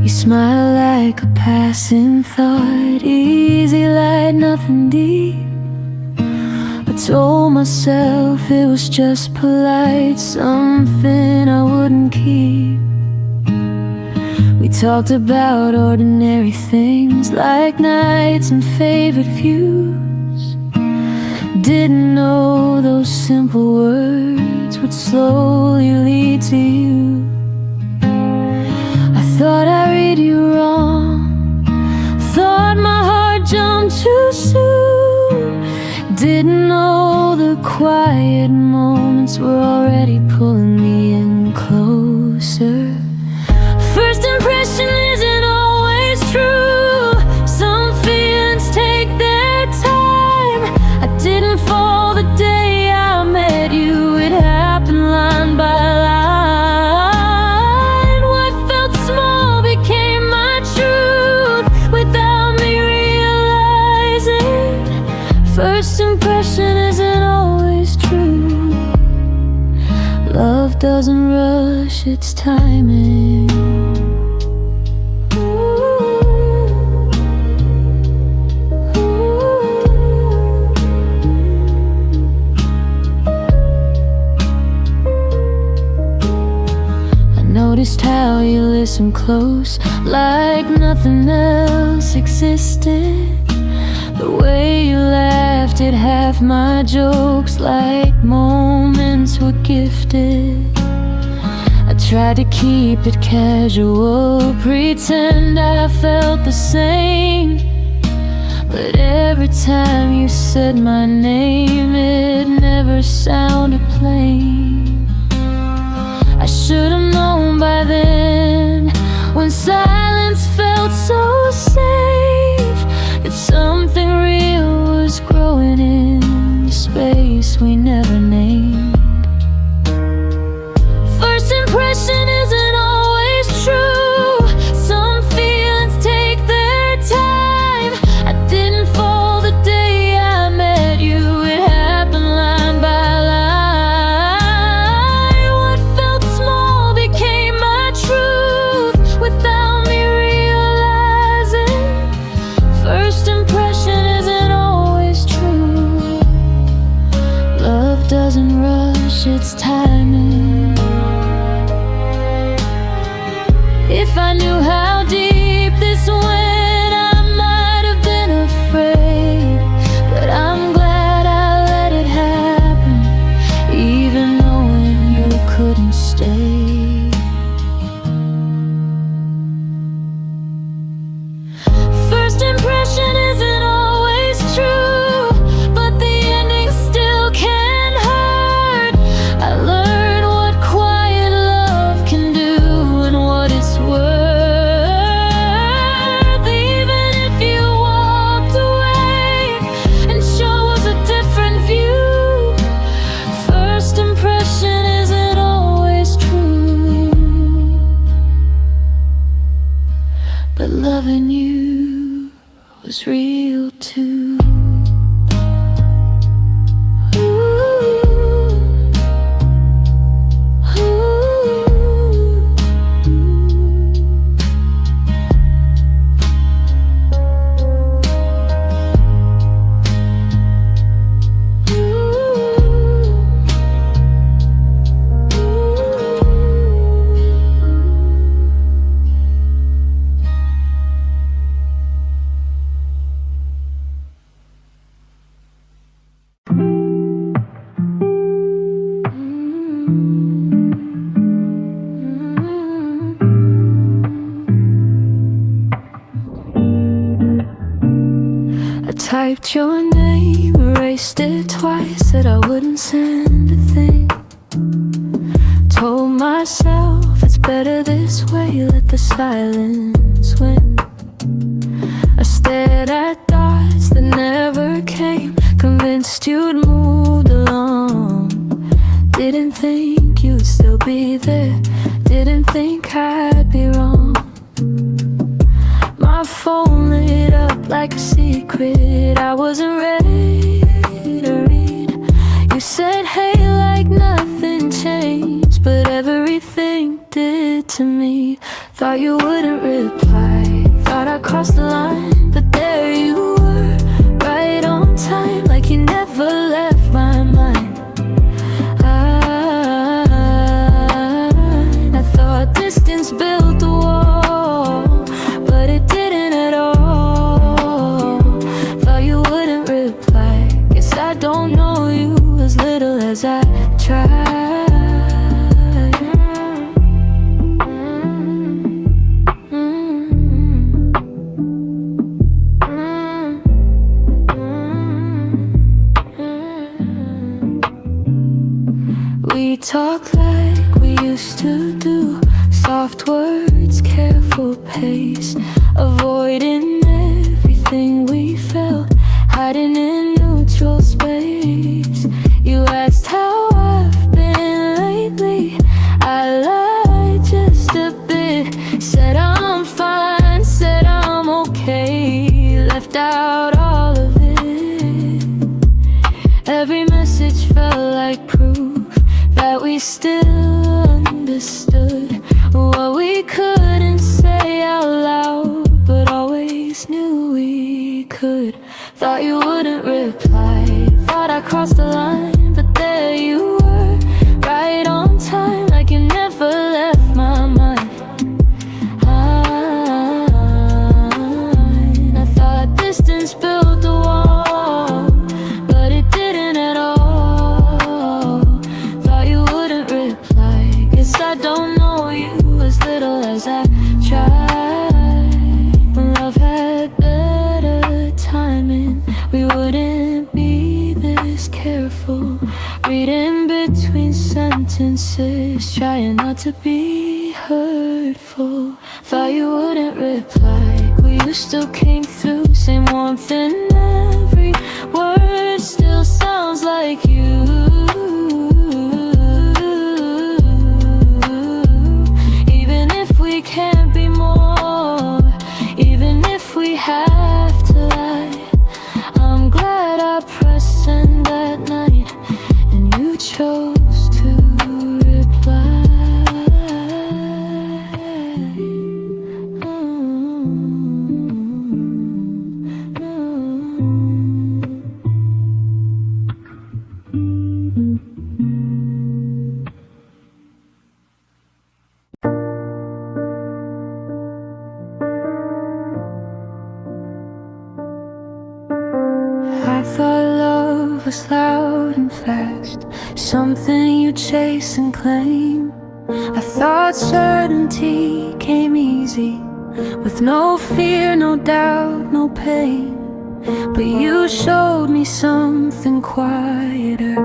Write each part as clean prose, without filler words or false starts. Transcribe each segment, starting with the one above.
You smile like a passing thought, easy like nothing deep. I told myself it was just polite, something I wouldn't keep. We talked about ordinary things like nights and favorite views. Didn't know those simple words would slowly lead to you. I thought I read you wrong, thought my heart jumped too soon. Didn't know the quiet moments were already pulling me in closer. First impression isn't always true. Some feelings take their time. I didn't fall the day I met you. It happened line by line. What felt small became my truth without me realizing. First impression isn't always true. Love doesn't rush its timing. Noticed how you listen close, like nothing else existed. The way you laughed at half my jokes, like moments were gifted. I tried to keep it casual, pretend I felt the same. But every time you said my name, it never sounded plain. I should've known by then, when silence felt so safe, that something real was growing in the space we never named. First impression isn't always true. Some feelings take their time. I didn't fall the day I met you. It happened line by line. What felt small became my truth without me realizing. First impression isn't always true. Love doesn't rush its timing. If I knew how deep this went, I might have been afraid. But I'm glad I let it happen, even knowing you couldn't stay. First impression isn't always true, but the ending still can hurt. I learned what quiet love can do and what it's worth. Even if you walked away and chose a different view, first impression isn't always true. But loving you was real too. I typed your name, erased it twice, said I wouldn't send a thing. Told myself it's better this way, let the silence win. I stared at dots that never came, convinced you'd moved along. Didn't think you'd still be there, didn't think I'd be wrong. My phone lit up like a secret I wasn't ready to read. You said hey like nothing changed, but everything did to me. Thought Thought you wouldn't reply, thought I crossed the line, but there you were, right on time, like you never left my mind. I thought distance built the wall, but it didn't at all. Thought you wouldn't reply, guess I don't know you as little as I tried. We talk like we used to do, soft words, careful pace, avoiding everything we felt, hiding in neutral space. You asked how I've been lately, I lied just a bit, said I'm fine, said I'm okay, left out all of it. Every message felt like proof that we still understood what we couldn't say out loud, but always knew we could. Thought you wouldn't reply, thought I crossed the line, but there you were, right on time, like you never left my mind. I thought distance built the wall, but it didn't at all. Thought you wouldn't reply, guess I don't know you as little as I tried. When love had better timing, we wouldn't be this careful, reading between sentences, trying not to be hurtful. Thought you wouldn't reply, you still came through, same warmth in every word, still sounds like you. Even if we can't be more, even if we have to lie, I'm glad I pressed send that night and you chose to reply. I thought love was loud and fast, something you chase and claim. I thought certainty came easy, with no fear, no doubt, no pain. But you showed me something quieter,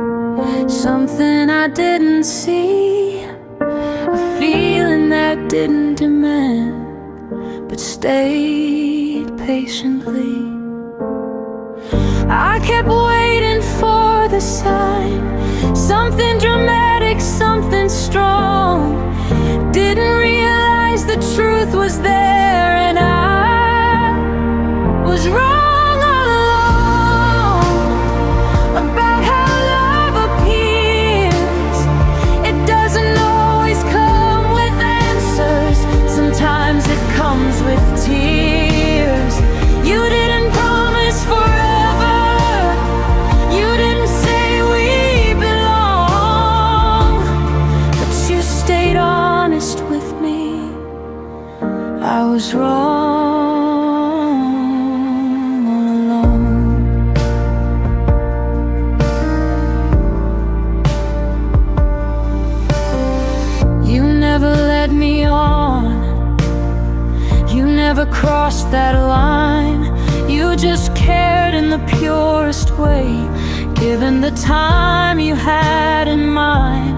something I didn't see, a feeling that didn't demand, but stayed patiently. I kept waiting for the sign, something dramatic, something strong. Didn't realize the truth was there, and I was wrong all along about how love appears. It doesn't always come with answers, sometimes it comes with tears. You didn't promise forever, you didn't say we belong, but you stayed honest with me. I was wrong all along. You never led me on, you never crossed that line. You just cared in the purest way, given the time you had in mind.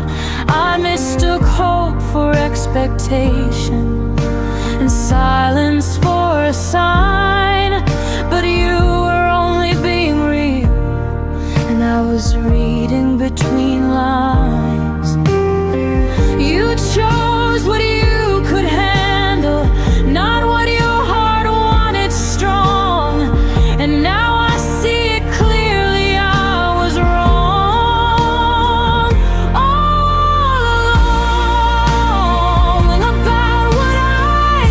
I mistook hope for expectation and silence for a sign, but you were only being real, and I was reading between lines. You chose what you could handle, not what your heart wanted strong, and now I see it clearly. I was wrong all along about what I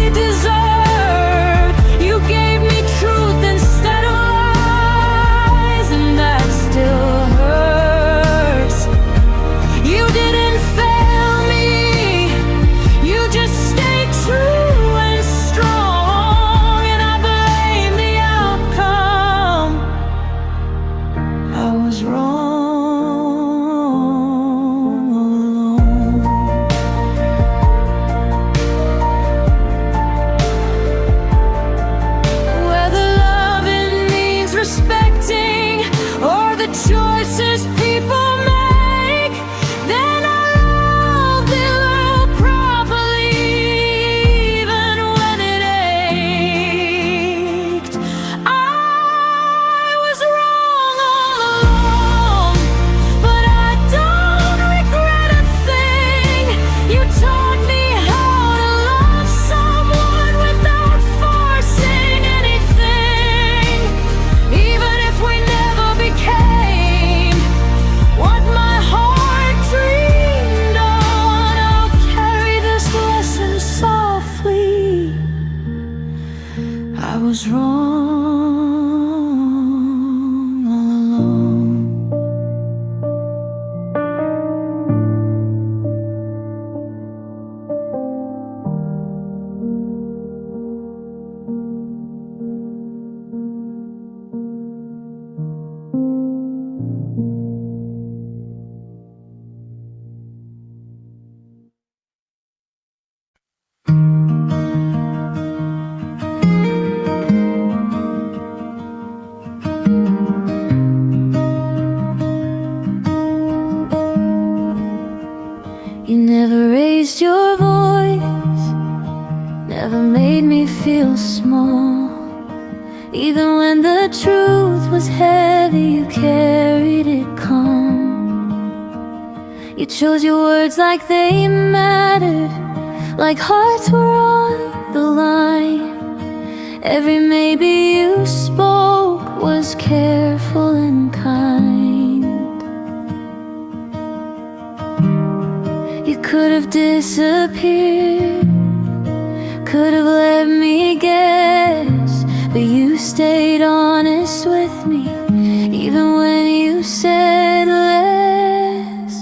I was wrong all along. You never raised your voice, never made me feel small. Even when the truth was heavy, you carried it calm. You chose your words like they mattered, like hearts were on the line. Every maybe you spoke was careful and kind. You could have disappeared, could have let me guess, but you stayed honest with me, even when you said less.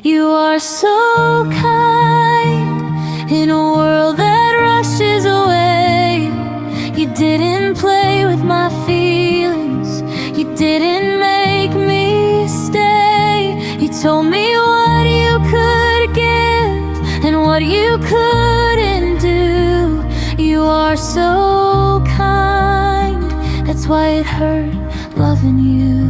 You are so kind in a world that rushes away. You didn't play with my feelings, you didn't make me stay. You told me what you could give and what you couldn't do. You are so kind, that's why it hurt loving you.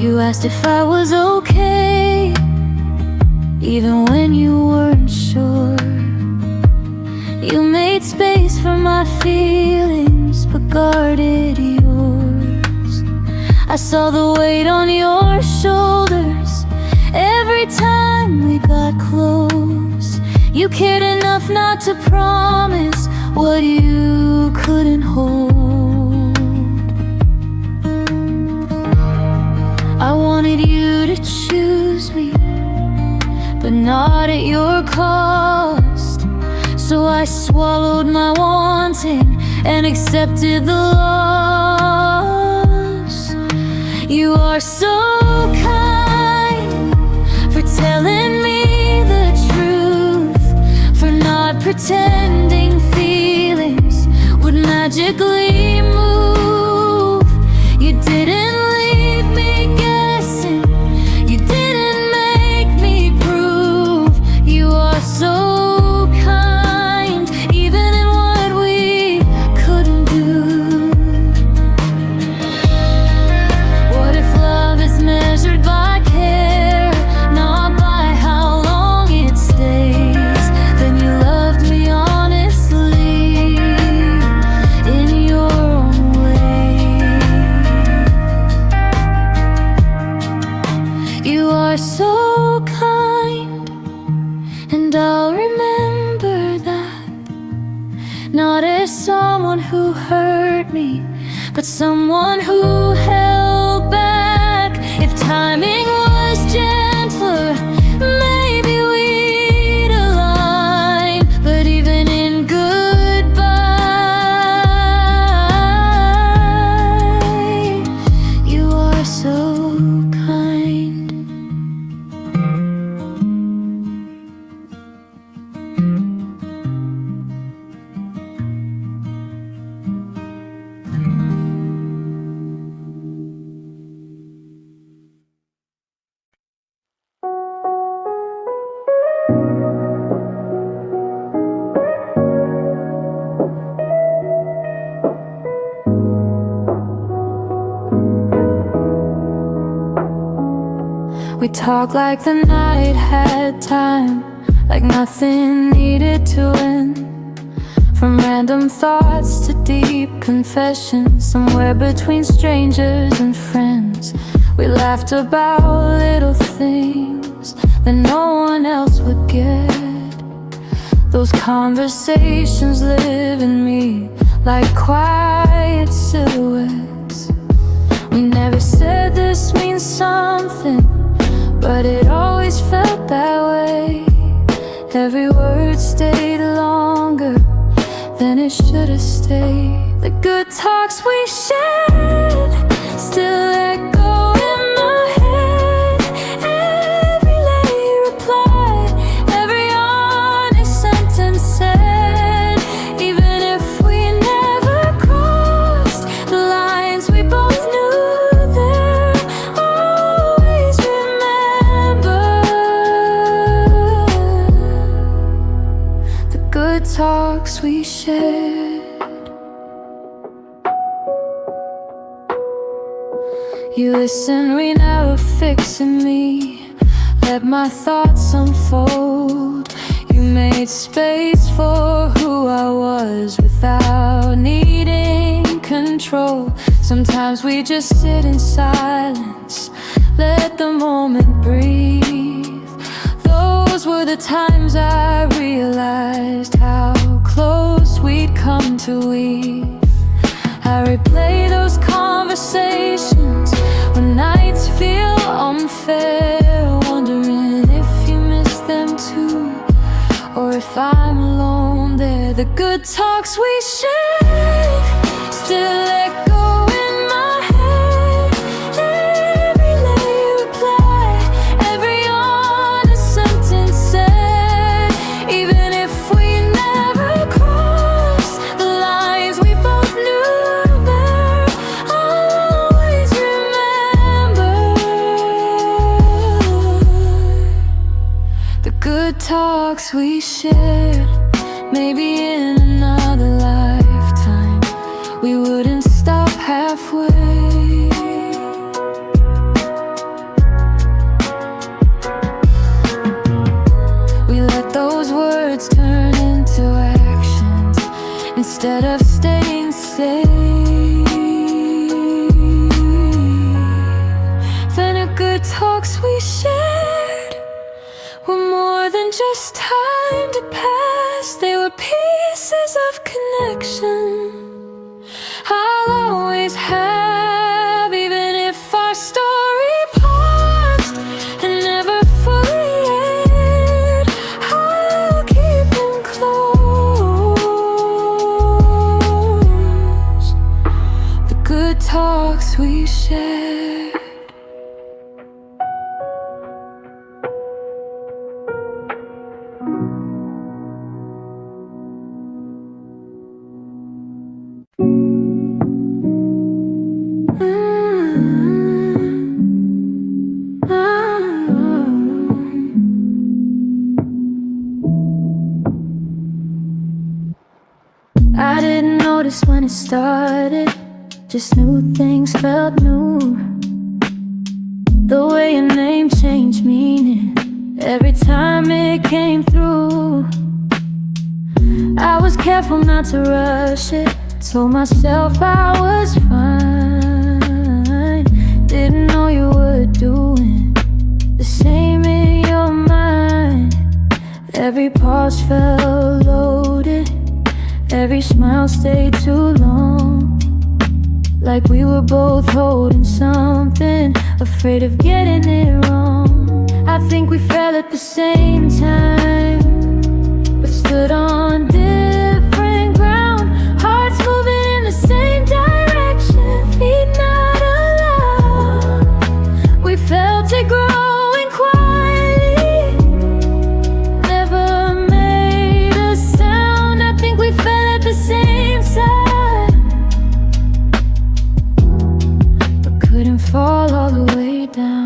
You asked if I was okay, even when you weren't sure. You made space for my feelings, but guarded yours. I saw the weight on your shoulders every time we got close. You cared enough not to promise what you couldn't hold. I wanted you to choose me, but not at your cost. So I swallowed my wanting and accepted the loss. You are so kind for telling me the truth, for not pretending feelings would magically move. You didn't leave me guessing, you didn't make me prove. You are so kind, even in what we couldn't do. What if love is measured by care, not by how long it stays? Then you loved me honestly, in your own way. You are so kind, and I'll remember that. Not as someone who hurt me, but someone who held back. If timing was gentler, maybe we'd align. But even in goodbye, you are so kind. We talked like the night had time, like nothing needed to end. From random thoughts to deep confessions, somewhere between strangers and friends. We laughed about little things that no one else would get. Those conversations live in me like quiet silhouettes. We never said this means something, but it always felt say. The good talks we shared still echo in my head. Every late reply, every honest sentence said. Even if we never crossed the lines, we both knew there always remember the good talks we shared. You listen, we never fixing me. Let my thoughts unfold. You made space for who I was without needing control. Sometimes we just sit in silence, let the moment breathe. Those were the times I realized how close we'd come to we. I replay those conversations when nights feel unfair, wondering if you miss them too, or if I'm alone there. The good talks we shared still echo in my head. Every late reply, every honest sentence said. Even if we never crossed the lines, we both knew there always remember the good talks we shared. Maybe in another lifetime we wouldn't stop halfway. We let those words turn into actions instead of staying safe. Then the good talks we shared were more than just time to pass. They were pieces of connection I'll always have, even if our story paused and never fully aired. I'll keep them close, the good talks we shared. I didn't notice when it started, just knew things felt new. The way your name changed meaning every time it came through. I was careful not to rush it, told myself I was fine. Didn't know you were doing the same in your mind. Every pause felt loaded, every smile stayed too long, like we were both holding something, afraid of getting it wrong. I think we fell at the same time, but stood on different ground. Hearts moving in the same direction, feet not allowed. We felt it growing quietly, never made a sound. I think we fell at the same time, but couldn't fall all the way down.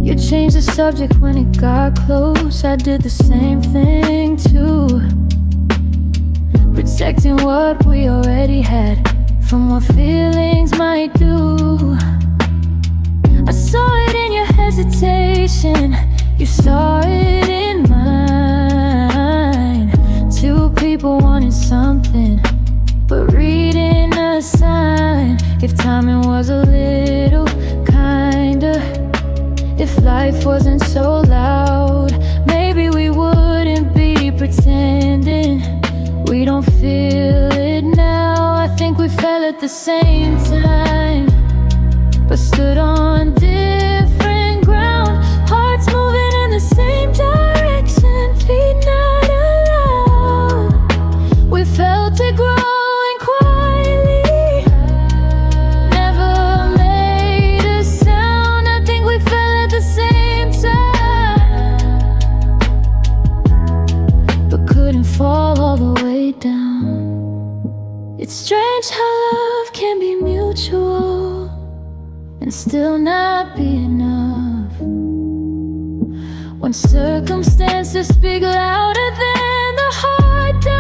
You changed the subject when it got close. I did the same thing too, protecting what we already had from what feelings might do. I saw it in your hesitation, you saw it in mine. Two people wanted something, but reading a sign. If timing was a little kinder, if life wasn't so loud, maybe we wouldn't be pretending we don't feel it now. I think we fell at the same time, but stood on different ground. Hearts moving in the same direction, feet not allowed. not be enough. When circumstances speak louder than the heart does,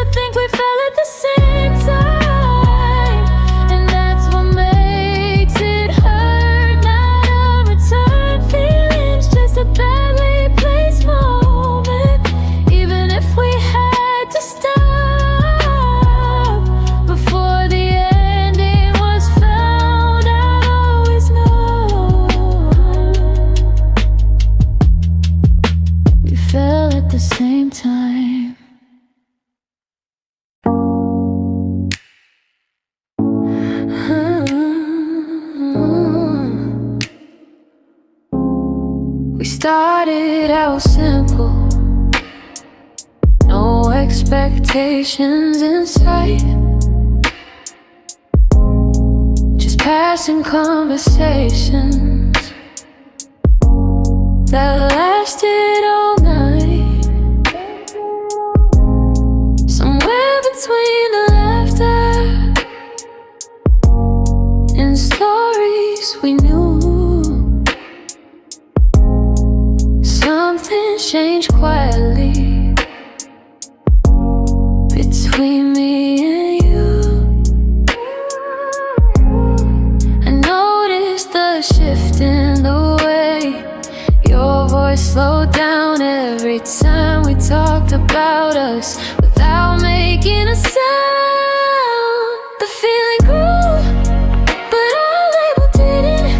I think we fell at the same time, and that's what makes it hurt. Not a return feelings, just a badly placed moment. Even if we had to stop before the ending was found, I'd always know we fell at the same time. We started out simple, no expectations in sight, just passing conversations that lasted all night. Somewhere between the laughter and stories we knew, something changed quietly between me and you. I noticed the shift in the way your voice slowed down every time we talked about us without making a sound. The feeling grew, but our label didn't.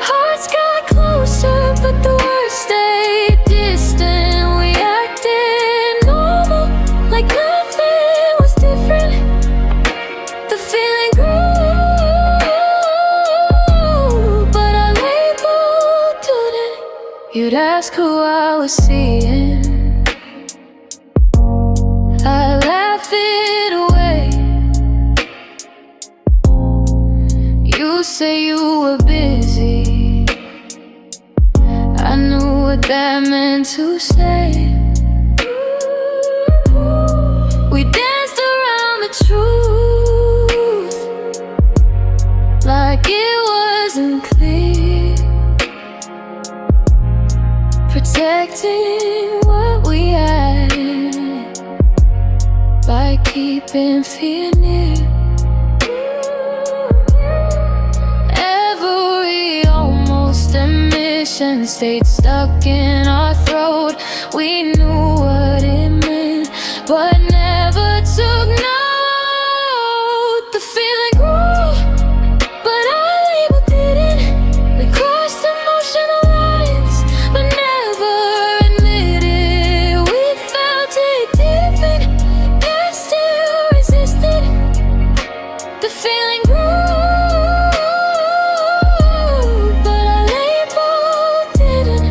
Hearts got closer, but the words stayed distant. We acted normal, like nothing was different. The feeling grew, but our label didn't. You'd ask who I was seeing, I laugh it away. You say you were busy, I knew what that meant to say. We danced around the truth like it wasn't clear, protecting what we had by keeping fear near. Every almost admission stayed stuck in our throat. We knew what it meant, but never took note. The feeling grew, but our label didn't. We crossed emotional lines, but never admitted we felt it deep in, yet still resisted. The feeling grew, but our label didn't.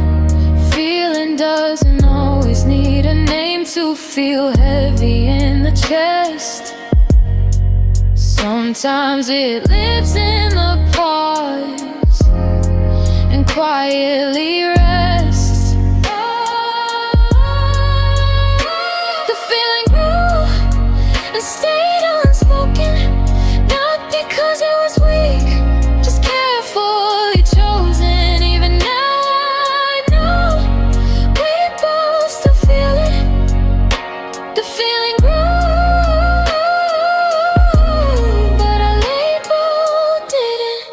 Feeling doesn't always need a name to feel heavy in the chest. Sometimes it lives in the pause and quietly rests. The feeling grew and stayed unspoken, not because it was weak, just carefully chosen. Even now I know we both still feel it. The feeling grew, but our label didn't.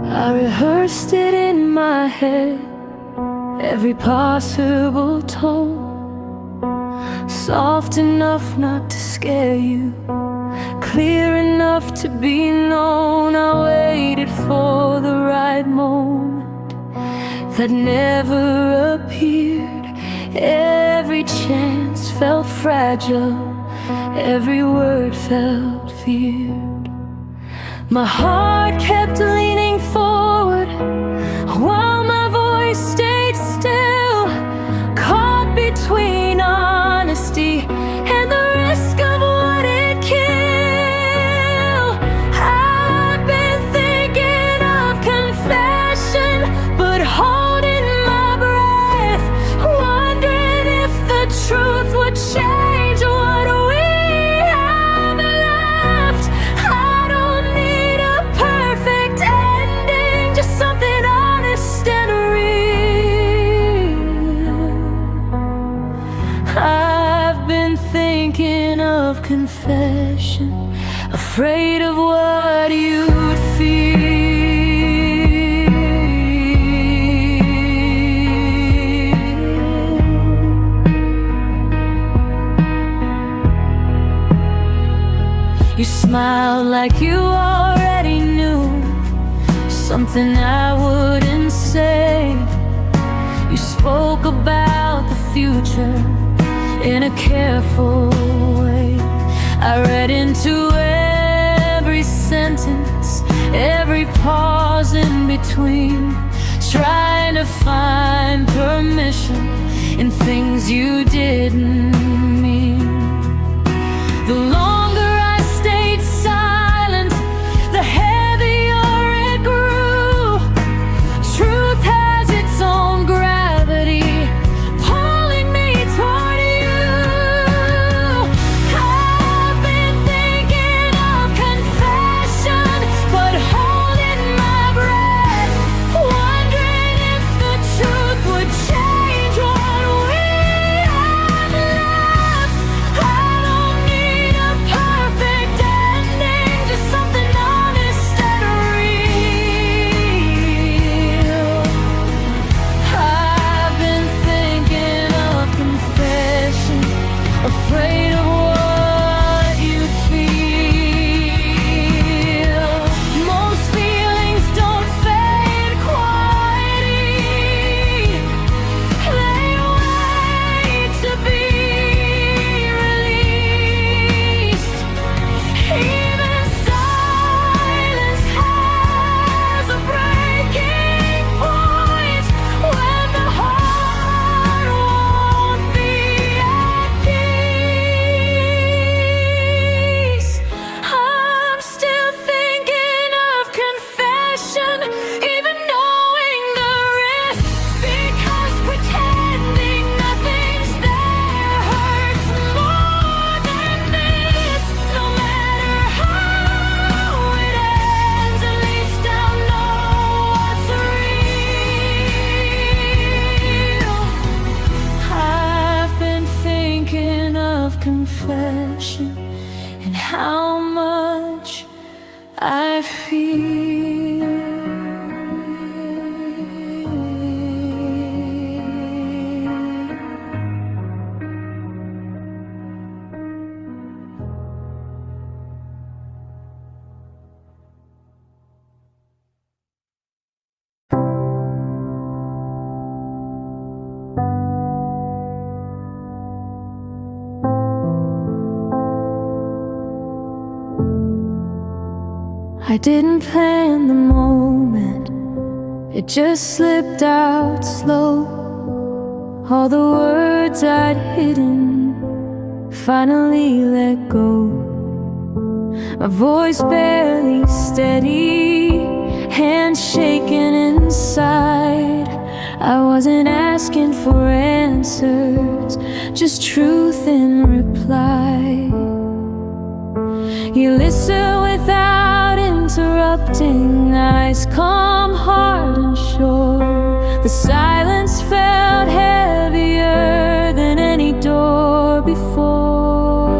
I rehearsed it in my head, every possible tone, soft enough not to scare you, clear enough to be known. I waited for the right moment that never appeared. Every chance felt fragile, every word felt feared. My heart kept leaning forward while my voice stayed still, caught between honesty and the risk of what it kills. confession, afraid of what you'd feel. You smiled like you already knew something I wouldn't say. You spoke about the future in a careful way. I read into every sentence, every pause in between, trying to find permission in things you didn't mean. The longer I stayed silent, the heavier it grew. Truth has its own gravity, pulling me toward you. I've been thinking of confession, but holding my breath, wondering if the truth would change what we have left. I don't need a perfect ending, just something honest and real. I've been thinking of confession, afraid of what you feel. Most feelings don't fade quietly, they wait to be released. Even silence has a breaking point when the heart won't be at peace. I'm still thinking of confession, even knowing the risk, because pretending nothing's there hurts more than this. No matter how it ends, at least I'll know what's real. I've been thinking of confession and how much I feel. I didn't plan the moment, it just slipped out slow. All the words I'd hidden finally let go. My voice barely steady, hands shaking inside. I wasn't asking for answers, just truth in reply. You listen without interrupting, eyes calm, hard and sure. The silence felt heavier than any door before.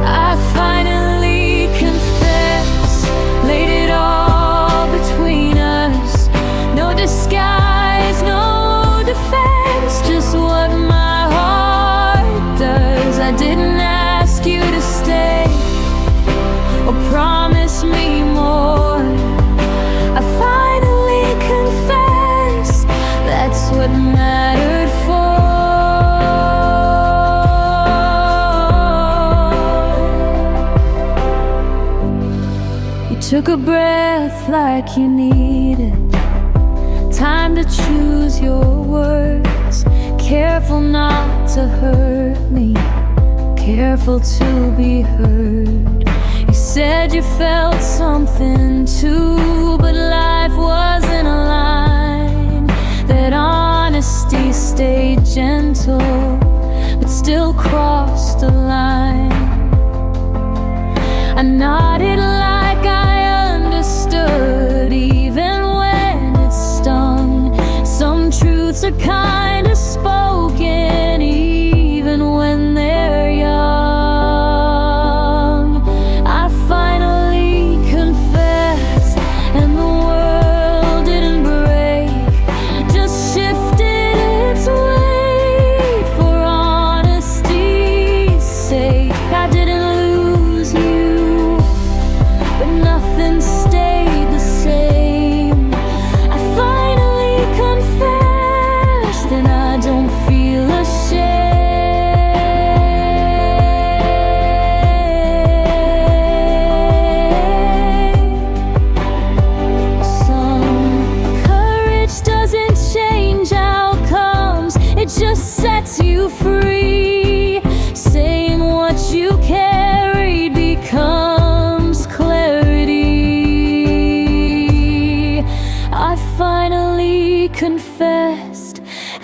I finally confessed, laid it all between us. No disguise, no defense, just what my heart does. I didn't ask you to stay or promise me more. I finally confessed, that's what mattered for. You took a breath like you needed time to choose your words. Careful not to hurt me, careful to be heard. You said you felt something too, but life wasn't a line. That honesty stayed gentle, but still crossed the line. I nodded like I understood, even when it stung. Some truths are kinda spoken, even when they're young.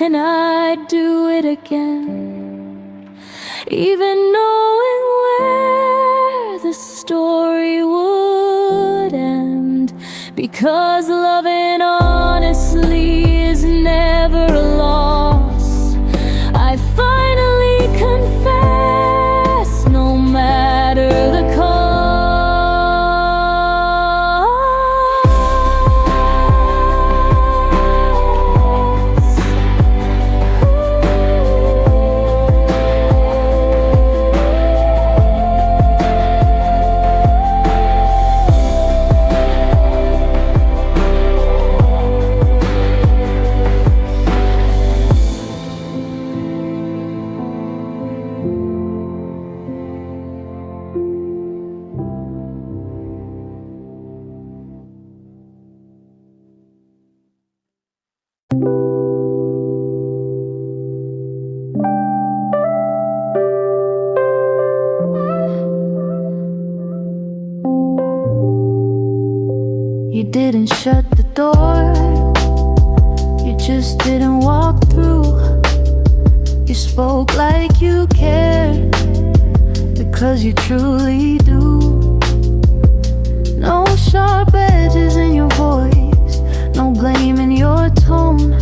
and I'd do it again, even knowing where the story would end. Because loving honestly is never a loss. I finally confess, no matter the cost. You didn't shut the door, you just didn't walk through. You spoke like you cared, because you truly do. No sharp edges in your voice, no blame in your tone,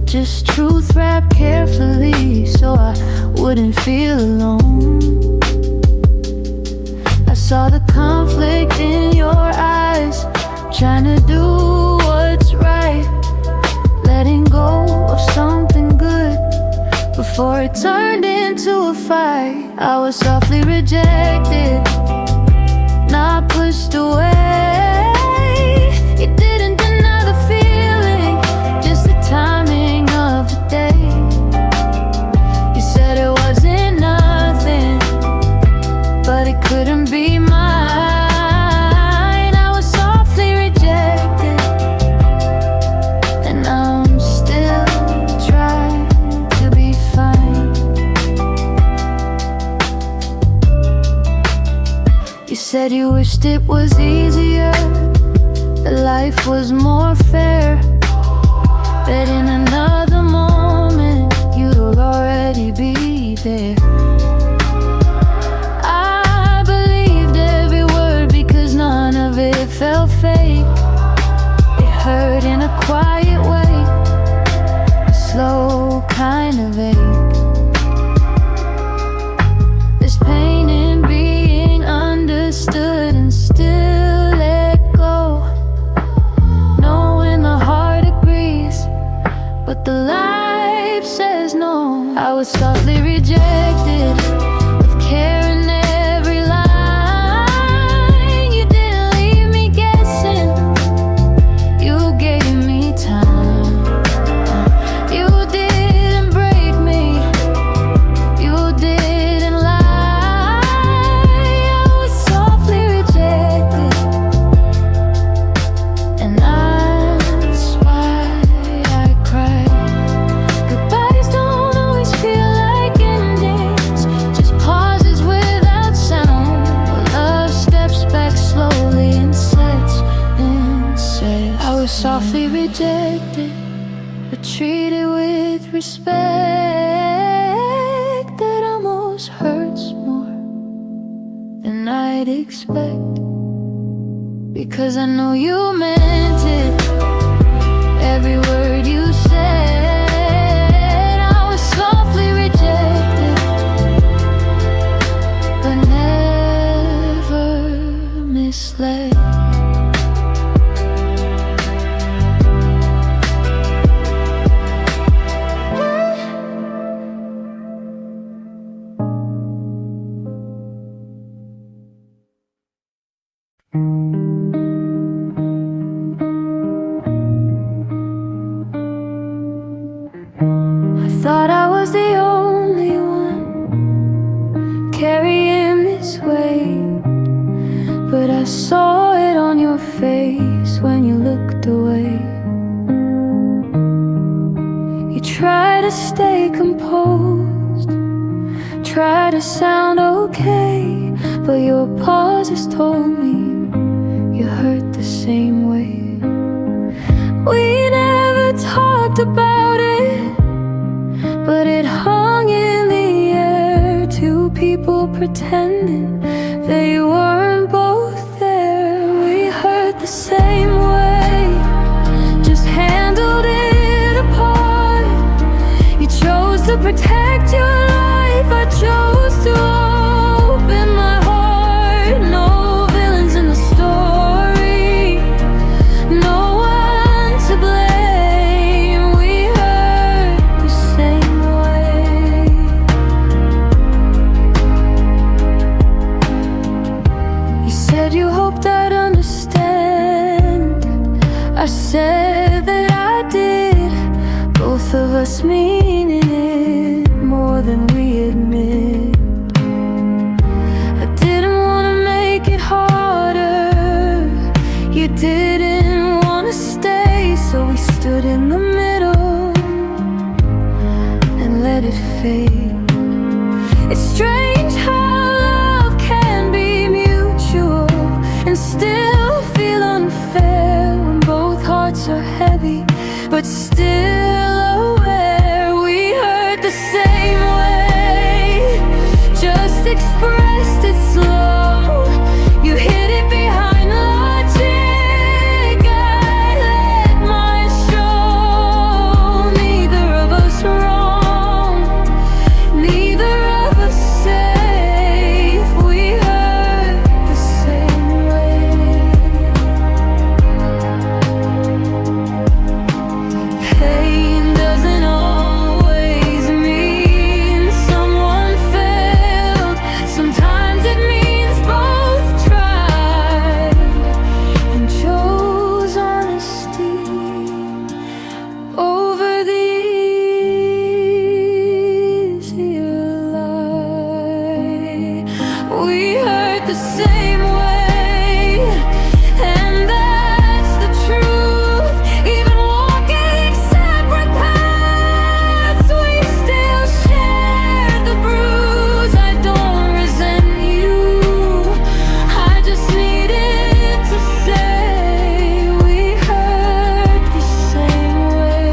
just truth wrapped carefully so I wouldn't feel alone. I saw the conflict in your eyes, trying to do what's right, letting go of something good before it turned into a fight. I was softly rejected, not pushed away. You didn't deny the feeling, just the timing of the day. You said it wasn't nothing, but it couldn't be mine. I was softly rejected, and I'm still trying to be fine. You said you wished it was easier, that life was more fair, that in another moment you'd already be there. I believed every word because none of it felt fake. It hurt in a quiet way, a slow kind of ache. There's pain in being understood and still let go, knowing the heart agrees, but the life says no. I was softly rejected, with care in every line. You didn't leave me guessing, you gave me time. You didn't break me, you didn't lie. I was softly rejected, and that's why I cry. Goodbyes don't always feel like endings, just pauses without sound, where love steps back slowly and sets and says. I was softly rejected, but treated with respect that almost hurts more than I'd expect. Because I know you meant it, every word you said. I was softly rejected, but never misled. I thought I was the only one carrying this weight, but I saw it on your face when you looked away. You try to stay composed, try to sound okay, but your pauses told me you hurt the same way. We never talked about it, but it hung in the air. Two people pretending they weren't both there. We hurt the same way, just handled it apart. You chose to protect your life, I chose to open my heart. No villains in the story, no one to blame. We hurt the same way. You said you hoped I'd understand. I said that I did, both of us meaning it more than we admit. I didn't want to make it harder, you didn't want to stay, so we stood in the middle and let it fade. It's strange how love can be mutual and still feel unfair when both hearts are heavy, but still aware. We hurt the same way, just expressed it slow. You hid it behind logic, I let mine show. Neither of us wrong, neither of us safe. We hurt the same way. Pain doesn't always mean someone failed. Sometimes it means both tried and chose honesty over the easier lie. We hurt the same way, and that's the truth. Even walking separate paths, we still share the bruise. I don't resent you, I just needed to say we hurt the same way.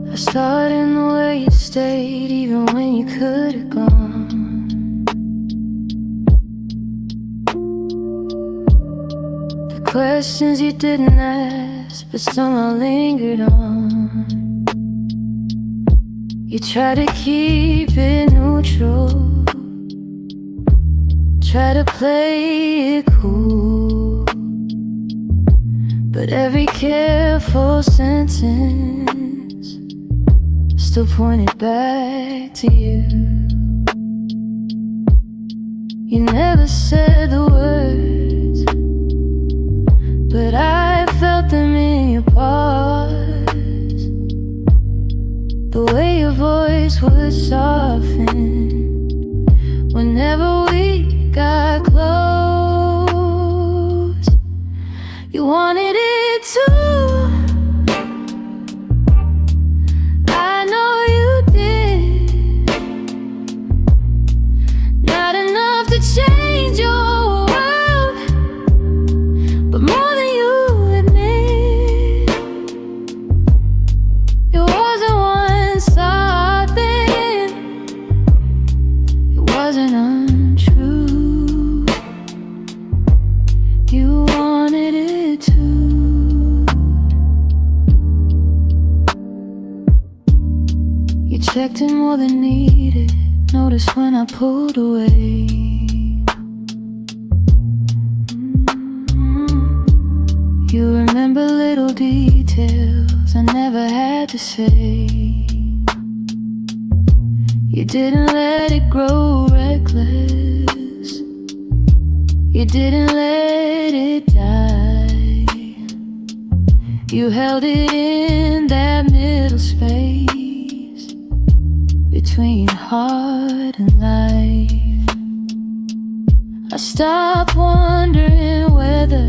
I saw it in the way you stayed, even when you could have gone. The questions you didn't ask, but somehow lingered on. You try to keep it neutral, try to play it cool, but every careful sentence still pointed back to you. You never said the words, but I felt them in your pause. The way your voice would soften whenever we got close. You wanted it too, I know you did. Not enough to change your world, but more than you admit. It wasn't one-sided thing, it wasn't untrue. You wanted it too. You checked in more than needed, noticed when I pulled away. You remember little details I never had to say. You didn't let it grow reckless, you didn't let it die. You held it in that middle space between heart and life. I stopped wondering whether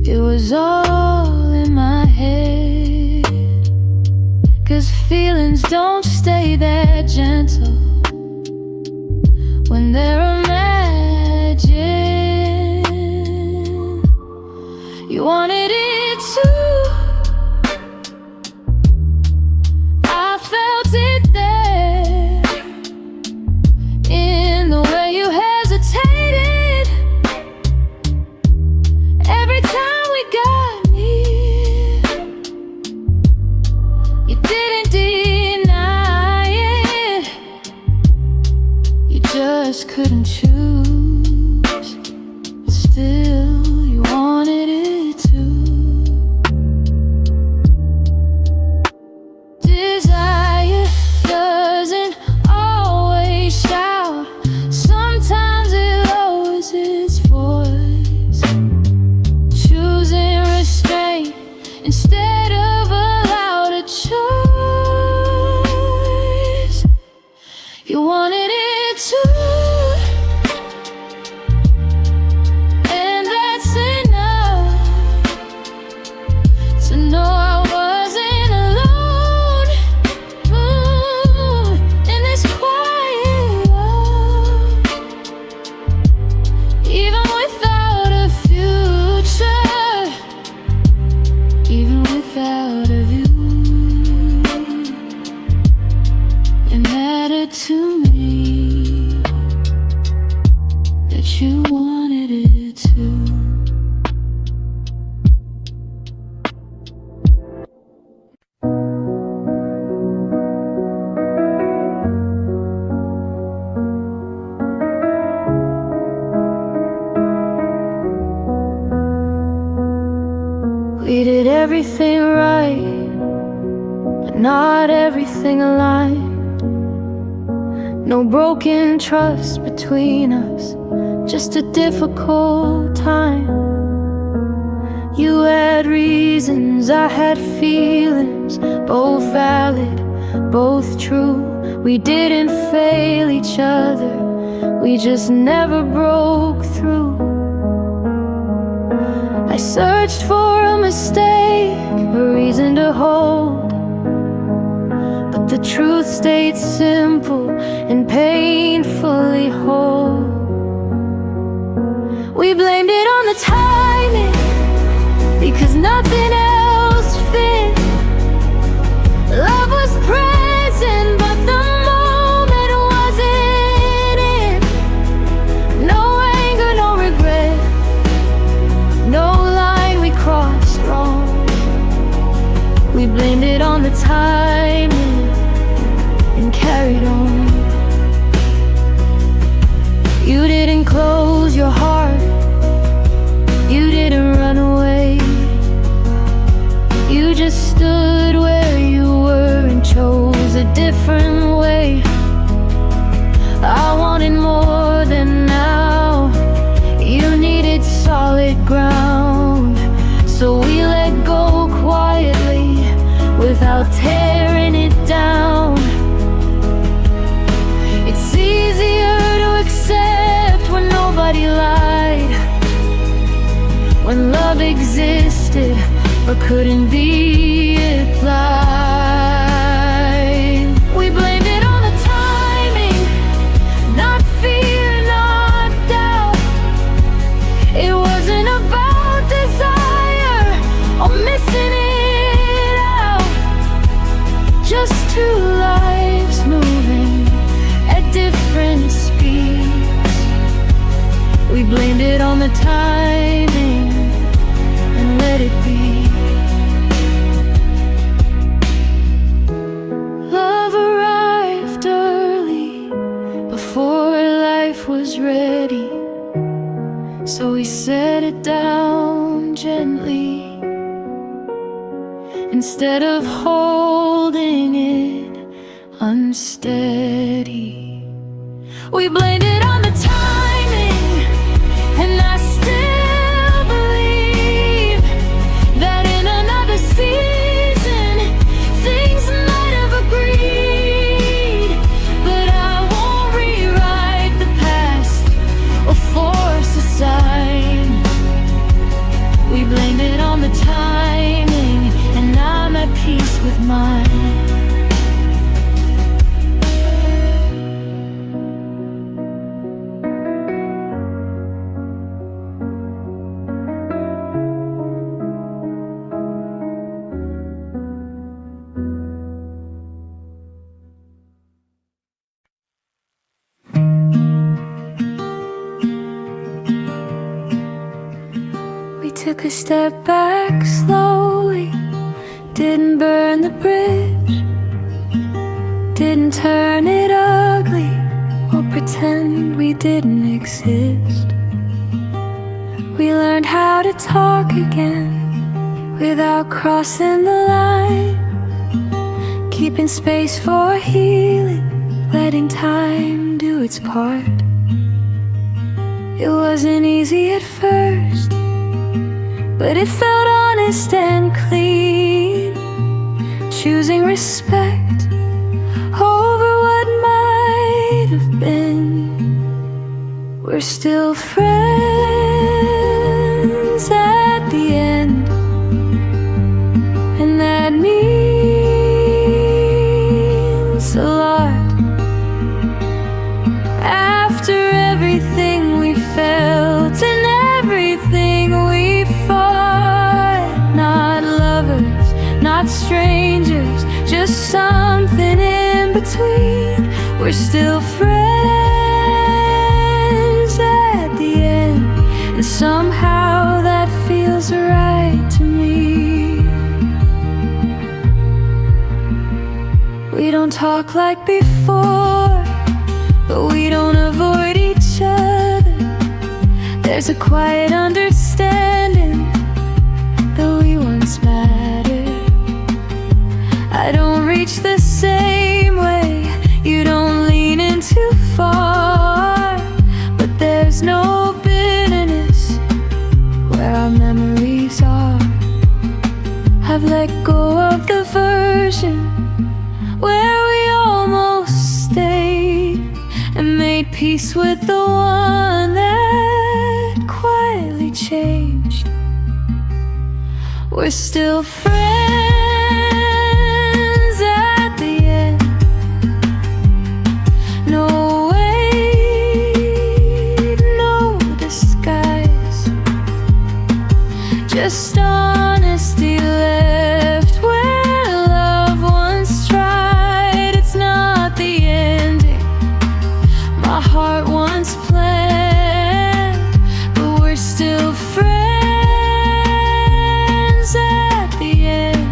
it was all in my head, 'cause feelings don't stay that gentle when they're imagined. You wanted it too. I felt it there, in the way you hesitated every time we got near. You didn't deny it, you just couldn't choose. But still, you wanted it too. Desire doesn't always shout. Sometimes it lowers its voice, choosing restraint instead of a louder choice. You wanted it too, and that's enough to know I wasn't alone. In this quiet love, even without a future, even without a view. It mattered to me that you wanted it too. We did everything right, but not everything aligned. No broken trust between us, just a difficult time. You had reasons, I had feelings, both valid, both true. We didn't fail each other, we just never broke through. I searched for a mistake, a reason to hold, but the truth stayed simple and painfully whole. We blamed it on the timing, because nothing else fit. Love was present, but the moment wasn't it. No anger, no regret, no line we crossed wrong. We blamed it on the timing and carried on. You didn't close your heart, you didn't run away. You just stood where you were and chose a different way. I wanted more than now, you needed solid ground. So we let go quietly without tearing it down. It's easier to accept when nobody lied, when love existed but couldn't be applied. We blamed it on the timing, not fear, not doubt. It wasn't about desire or missing it out, just two lives moving at different speeds. We blamed it on the timing and let it be. Love arrived early, before life was ready, so we set it down gently instead of holding it unsteady. We blamed it on the timing, and I still believe that in another season things might have agreed. But I won't rewrite the past, took a step back slowly, didn't burn the bridge, didn't turn it ugly or pretend we didn't exist. We learned how to talk again without crossing the line, keeping space for healing, letting time do its part. It wasn't easy at first, but it felt honest and clean, choosing respect over what might have been. We're still friends at the end, and that means a lot. After everything we felt and everything we fought, not lovers, not strangers, just something in between. We're still friends at the end, and somehow that feels right to me. We don't talk like before, but we don't avoid each other. There's a quiet understanding that we once mattered. I don't reach the same way, you don't lean in too far, but there's no bitterness where our memories are. I've let go of the version where we almost stayed, and made peace with the one that quietly changed. We're still friends at the end. No way, no disguise, just honesty left where love once tried. It's not the ending my heart once planned, but we're still friends at the end.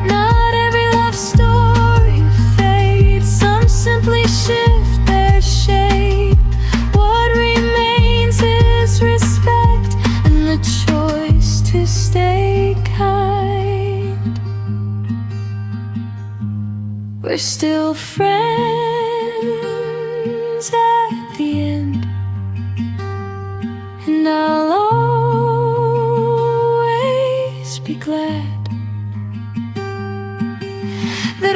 Not every love story fades, some simply shift their shape. What remains is respect and the choice to stay kind. We're still friends at the end, and I'll always be glad that